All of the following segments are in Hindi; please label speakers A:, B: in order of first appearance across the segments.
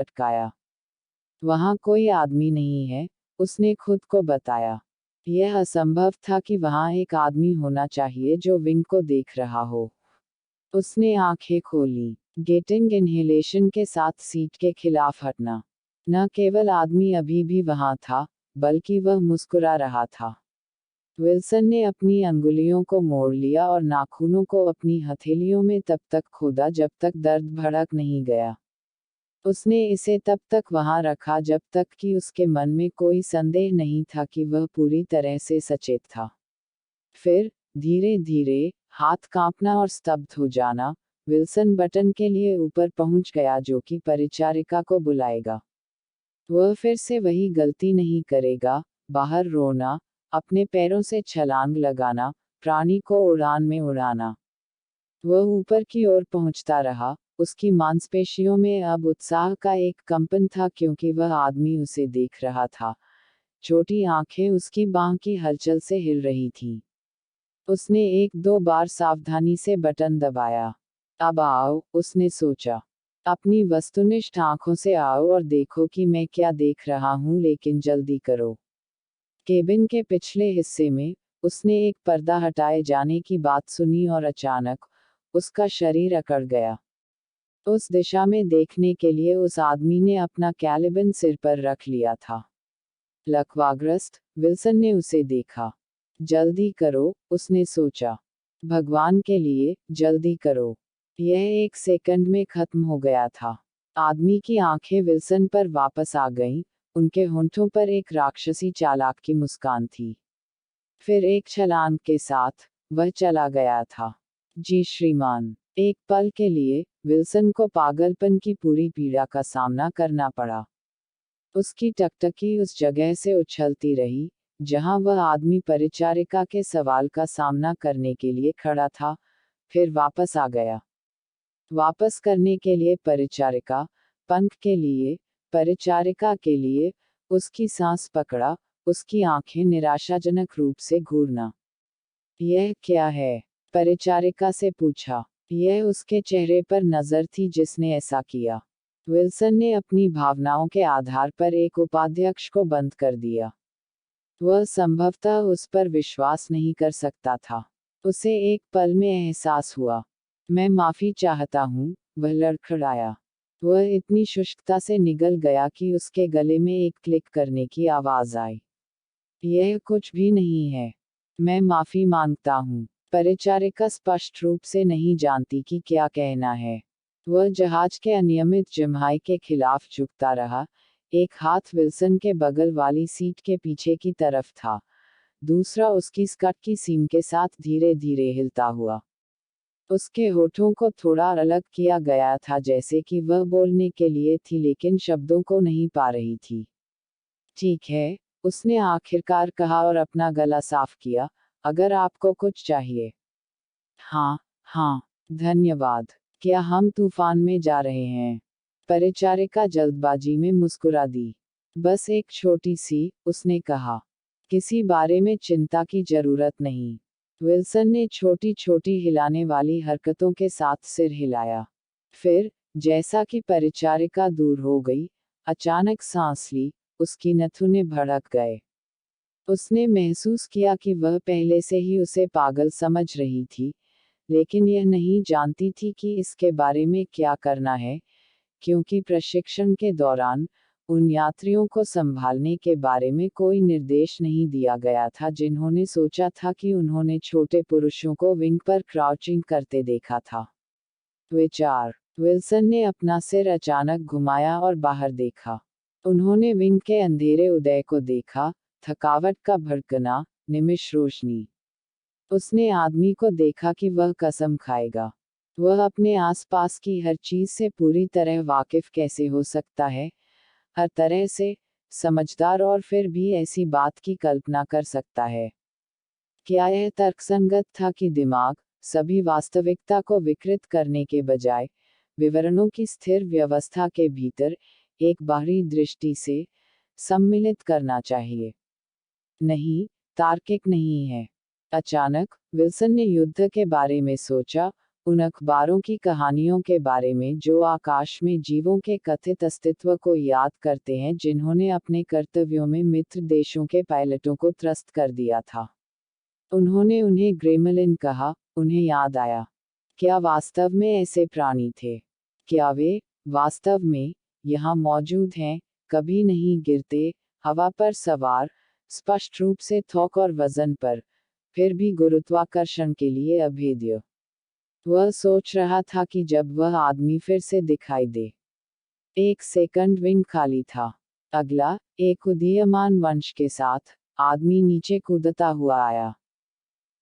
A: अटकाया। वहां कोई आदमी नहीं है, उसने खुद को बताया। यह असंभव था कि वहां एक आदमी होना चाहिए जो विंग को देख रहा हो। उसने आंखें खोली। गेटिंग इनहेलेशन के साथ सीट के खिलाफ हटना। न केवल आदमी अभी भी वहां था, बल्कि वह मुस्कुरा रहा था। विल्सन ने अपनी अंगुलियों को मोड़ लिया और नाखूनों को अपनी हथेलियों में तब तक खोदा जब तक दर्द भड़क नहीं गया। उसने इसे तब तक वहां रखा जब तक कि उसके मन में कोई संदेह नहीं था कि वह पूरी तरह से सचेत था। फिर, धीरे धीरे, हाथ कांपना और स्तब्ध हो जाना, विल्सन बटन के लिए ऊपर पहुंच गया जो कि परिचारिका को बुलाएगा। वह फिर से वही गलती नहीं करेगा, बाहर रोना, अपने पैरों से छलांग लगाना, प्राणी को उड़ान में उड़ाना। वह ऊपर की ओर पहुंचता रहा, उसकी मांसपेशियों में अब उत्साह का एक कंपन था क्योंकि वह आदमी उसे देख रहा था। छोटी आंखें उसकी बांह की हलचल से हिल रही थीं। उसने एक दो बार सावधानी से बटन दबाया। अब आओ, उसने सोचा। अपनी वस्तुनिष्ठ आंखों से आओ और देखो कि मैं क्या देख रहा हूं, लेकिन जल्दी करो। केबिन के पिछले हिस्से में, उसने एक पर्दा हटाए जाने की बात सुनी और अचानक, उसका शरीर अकड़ गया। उस दिशा में देखने के लिए उस आदमी ने अपना कैलिबन सिर पर रख लिया था। लकवाग्रस्त, विल्सन ने उसे देखा। जल्दी करो, उसने सोचा। भगवान के लिए, जल्दी करो। यह एक सेकंड में खत्म हो गया था। आदमी की आंखें विल्सन पर वापस आ गईं, उनके होंठों पर एक राक्षसी चालाक की मुस्कान थी। फिर एक छलांग के साथ, वह चला गया था। जी श्रीमान। एक पल के लिए, विल्सन को पागलपन की पूरी पीड़ा का सामना करना पड़ा। उसकी टकटकी उस जगह से उछलती रही, जहां वह आदमी परिचारिका के सवाल का सामना करने के लिए खड़ा था, फिर वापस आ गया। वापस करने के लिए परिचारिका, पंख के लिए, परिचारिका के लिए, उसकी सांस पकड़ा, उसकी आंखें निराशाजनक रूप से घूरना। यह क्या है? परिचारिका से पूछा। यह उसके चेहरे पर नजर थी जिसने ऐसा किया। विल्सन ने अपनी भावनाओं के आधार पर एक उपाध्यक्ष को बंद कर दिया। वह संभवतः उस पर विश्वास नहीं कर सकता था। उसे एक पल में एहसास हुआ। मैं माफी चाहता हूँ, वह लड़खड़ाया। वह इतनी शुष्कता से निगल गया कि उसके गले में एक क्लिक करने की आवाज आई। यह कुछ भी नहीं है। मैं माफी मांगता हूँ। परिचारिका स्पष्ट रूप से नहीं जानती कि क्या कहना है। वह जहाज के अनियमित जम्हाई के खिलाफ झुकता रहा। एक हाथ विल्सन के बगल वाली सीट के पीछे की तरफ था, दूसरा उसकी स्कर्ट की सीम के साथ धीरे धीरे हिलता हुआ। उसके होठों को थोड़ा अलग किया गया था जैसे कि वह बोलने के लिए थी लेकिन शब्दों को नहीं पा रही थी। ठीक है, उसने आखिरकार कहा और अपना गला साफ किया। अगर आपको कुछ चाहिए। हाँ, हाँ, धन्यवाद। क्या हम तूफान में जा रहे हैं? परिचारिका जल्दबाजी में मुस्कुरा दी। बस एक छोटी सी, उसने कहा। किसी बारे में चिंता की जरूरत नहीं। विल्सन ने छोटी छोटी हिलाने वाली हरकतों के साथ सिर हिलाया। फिर, जैसा कि परिचारिका दूर हो गई, अचानक सांस ली, उसकी नथुने भड़क गए। उसने महसूस किया कि वह पहले से ही उसे पागल समझ रही थी, लेकिन यह नहीं जानती थी कि इसके बारे में क्या करना है, क्योंकि प्रशिक्षण के दौरान, उन यात्रियों को संभालने के बारे में कोई निर्देश नहीं दिया गया था जिन्होंने सोचा था कि उन्होंने छोटे पुरुषों को विंग पर क्राउचिंग करते देखा था। विचार। विल्सन ने अपना सिर अचानक घुमाया और बाहर देखा। उन्होंने विंग के अंधेरे उदय को देखा, थकावट का भड़कना, निमिष रोशनी। उसने आदमी को देखा कि वह कसम खाएगा। वह अपने आसपास की हर चीज से पूरी तरह वाकिफ कैसे हो सकता है, हर तरह से समझदार और फिर भी ऐसी बात की कल्पना कर सकता है। क्या यह तर्कसंगत था कि दिमाग, सभी वास्तविकता को विकृत करने के बजाय, विवरणों की स्थिर व्यवस्था के भीतर, एक बाहरी दृष्टि से, सम्मिलित करना चाहिए? नहीं, तार्किक नहीं है। अचानक, विल्सन ने युद्ध के बारे में सोचा, उन अखबारों की कहानियों के बारे में जो आकाश में जीवों के कथित अस्तित्व को याद करते हैं जिन्होंने अपने कर्तव्यों में मित्र देशों के पायलटों को त्रस्त कर दिया था। उन्होंने उन्हें ग्रेमलिन कहा। उन्हें याद आया, क्या वास्तव में ऐसे प्राणी थे? क्या वे वास्तव में यहाँ मौजूद हैं, कभी नहीं गिरते, हवा पर सवार, स्पष्ट रूप से थोक और वजन पर, फिर भी गुरुत्वाकर्षण के लिए अभेद्य। वह सोच रहा था कि जब वह आदमी फिर से दिखाई दे। एक सेकंड विंग खाली था। अगला, एक उदीयमान वंश के साथ, आदमी नीचे कूदता हुआ आया।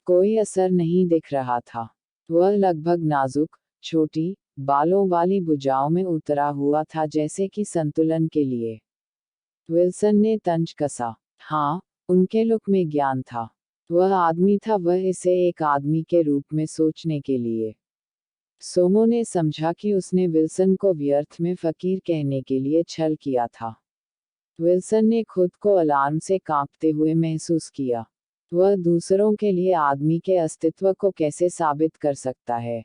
A: कोई असर नहीं दिख रहा था। वह लगभग नाजुक, छोटी, बालों वाली भुजाओं में उतरा हुआ था जैसे कि संतुलन के लिए। विल्सन ने तंज कसा। हाँ, उनके लुक में ज्ञान था। वह आदमी था, वह इसे एक आदमी के रूप में सोचने के लिए। सोमो ने समझा कि उसने विल्सन को व्यर्थ में फकीर कहने के लिए छल किया था। विल्सन ने खुद को अलार्म से कांपते हुए महसूस किया। वह दूसरों के लिए आदमी के अस्तित्व को कैसे साबित कर सकता है?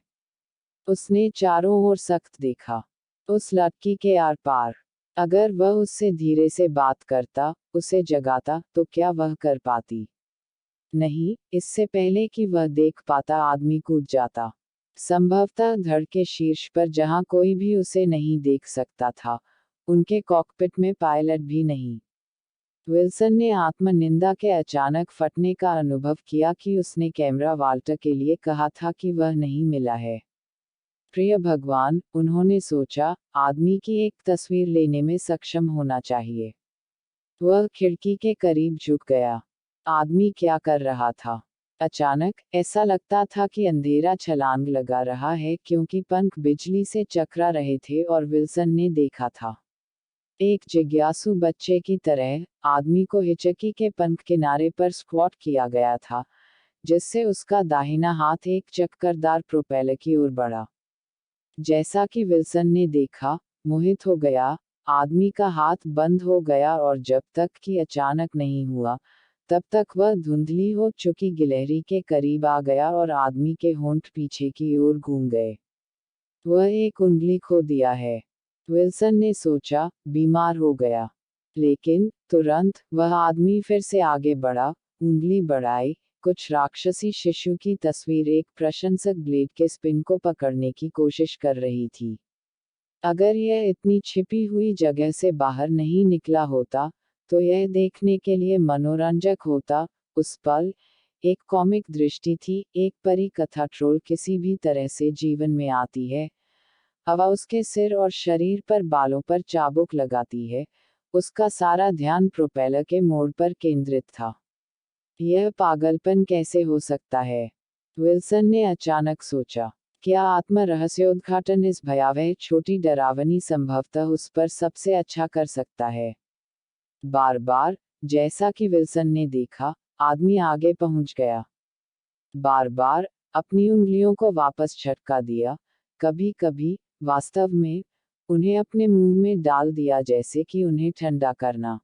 A: उसने चारों ओर सख्त देखा। उस लड़की के आर पार। अगर वह उससे धीरे से बात करता, उसे जगाता, तो क्या वह कर पाती? नहीं, इससे पहले कि वह देख पाता आदमी कूद जाता। संभवतः धड़ के शीर्ष पर जहां कोई भी उसे नहीं देख सकता था, उनके कॉकपिट में पायलट भी नहीं। विल्सन ने आत्मनिंदा के अचानक फटने का अनुभव किया कि उसने कैमरा वाल्टर के लिए कहा था कि वह नहीं मिला है। प्रिय भगवान, उन्होंने सोचा, आदमी की एक तस्वीर लेने में सक्षम होना चाहिए। वह खिड़की के करीब झुक गया। आदमी क्या कर रहा था? अचानक ऐसा लगता था कि अंधेरा छलांग लगा रहा है क्योंकि पंख बिजली से चकरा रहे थे और विल्सन ने देखा था। एक जिज्ञासु बच्चे की तरह, आदमी को हिचकी के पंख किनारे पर स्क्वाट किया गया था, जिससे उसका दाहिना हाथ एक चक्करदार प्रोपेलर की ओर बढ़ा। जैसा कि विल्सन ने देखा, मोहित हो गया, आदमी का हाथ बंद हो गया और जब तक कि अचानक नहीं हुआ, तब तक वह धुंधली हो चुकी गिलहरी के करीब आ गया और आदमी के होंठ पीछे की ओर घूम गए। वह एक उंगली खो दिया है। विल्सन ने सोचा, बीमार हो गया। लेकिन तुरंत वह आदमी फिर से आगे बढ़ा, उंगली बढ़ाई, कुछ राक्षसी शिशु की तस्वीर एक प्रशंसक ब्लेड के स्पिन को पकड़ने की कोशिश कर रही थी। अगर यह इतनी छिपी हुई जगह से बाहर नहीं निकला होता, तो यह देखने के लिए मनोरंजक होता। उस पल, एक कॉमिक दृष्टि थी, एक परी कथा ट्रोल किसी भी तरह से जीवन में आती है। हवा उसके सिर और शरीर पर बालों पर चाबुक लगाती है। उसका सारा ध्यान प्रोपेलर के मोड़ पर केंद्रित था। यह पागलपन कैसे हो सकता है? विल्सन ने अचानक सोचा। क्या आत्म रहस्योद्घाटन इस भयावह छोटी डरावनी संभवतः उस पर सबसे अच्छा कर सकता है? बार बार, जैसा कि विल्सन ने देखा, आदमी आगे पहुंच गया। बार बार, अपनी उंगलियों को वापस झटका दिया, कभी कभी, वास्तव में, उन्हें अपने मुंह में डाल दिया जैसे कि उन्हें ठंडा करना।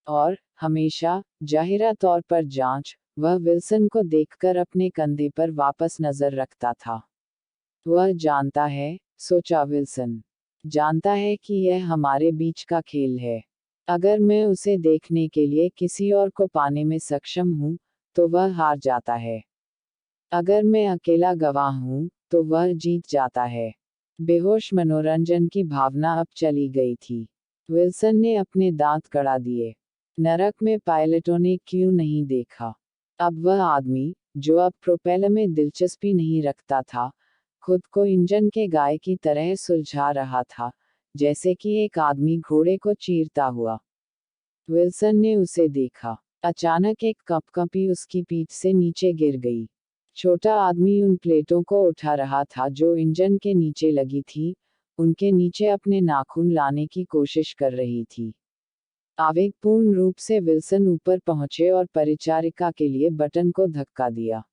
A: और, हमेशा, जाहिरा तौर पर जांच, वह विल्सन को देखकर अपने कंधे पर वापस नजर रखता था। वह जानता है, सोचा विल्सन। जानता है कि यह हमारे बीच का खेल है। अगर मैं उसे देखने के लिए किसी और को पाने में सक्षम हूं, तो वह हार जाता है। अगर मैं अकेला गवाह हूं, तो वह जीत जाता है। बेहोश मनोरंजन की भावना अब चली गई थी। विल्सन ने अपने दांत कड़ा दिए। नरक में पायलटों ने क्यों नहीं देखा? अब वह आदमी, जो अब प्रोपेलर में दिलचस्पी नहीं रखता था, खुद को इंजन के गाय की तरह सुलझा रहा था, जैसे कि एक आदमी घोड़े को चीरता हुआ। विल्सन ने उसे देखा। अचानक एक कंपकंपी उसकी पीठ से नीचे गिर गई। छोटा आदमी उन प्लेटों को उठा रहा था जो इंजन के नीचे लगी थी, उनके नीचे अपने नाखून लाने की कोशिश कर रही थी। आवेगपूर्ण रूप से विल्सन ऊपर पहुंचे और परिचारिका के लिए बटन को धक्का दिया।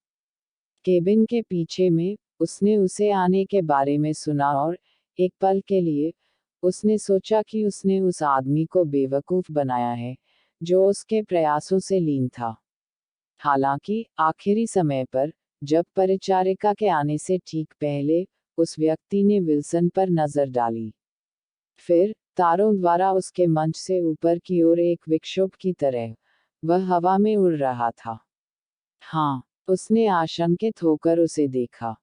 A: केबिन के पीछे में, उसने उसे आने के बारे में सुना और, एक पल के लिए, उसने सोचा कि उसने उस आदमी को बेवकूफ बनाया है, जो उसके प्रयासों से लीन था। हालांकि, आखिरी समय पर, जब परिचारिका के आने से ठीक पहले उस व्यक्ति ने विल्सन पर नजर डाली। फिर तारों द्वारा उसके मंच से ऊपर की ओर एक विक्षोभ की तरह वह हवा में उड़ रहा था। हाँ, उसने आशंकित होकर उसे देखा।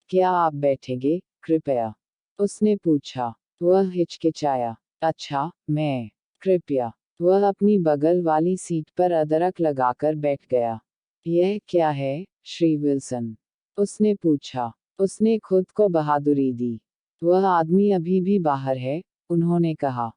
A: क्या आप बैठेंगे, कृपया? उसने पूछा। वह हिचकिचाया। अच्छा, मैं। कृपया। वह अपनी बगल वाली सीट पर अदरक लगाकर बैठ गया। यह क्या है, श्री विल्सन? उसने पूछा। उसने खुद को बहादुरी दी। वह आदमी अभी भी बाहर है, उन्होंने कहा।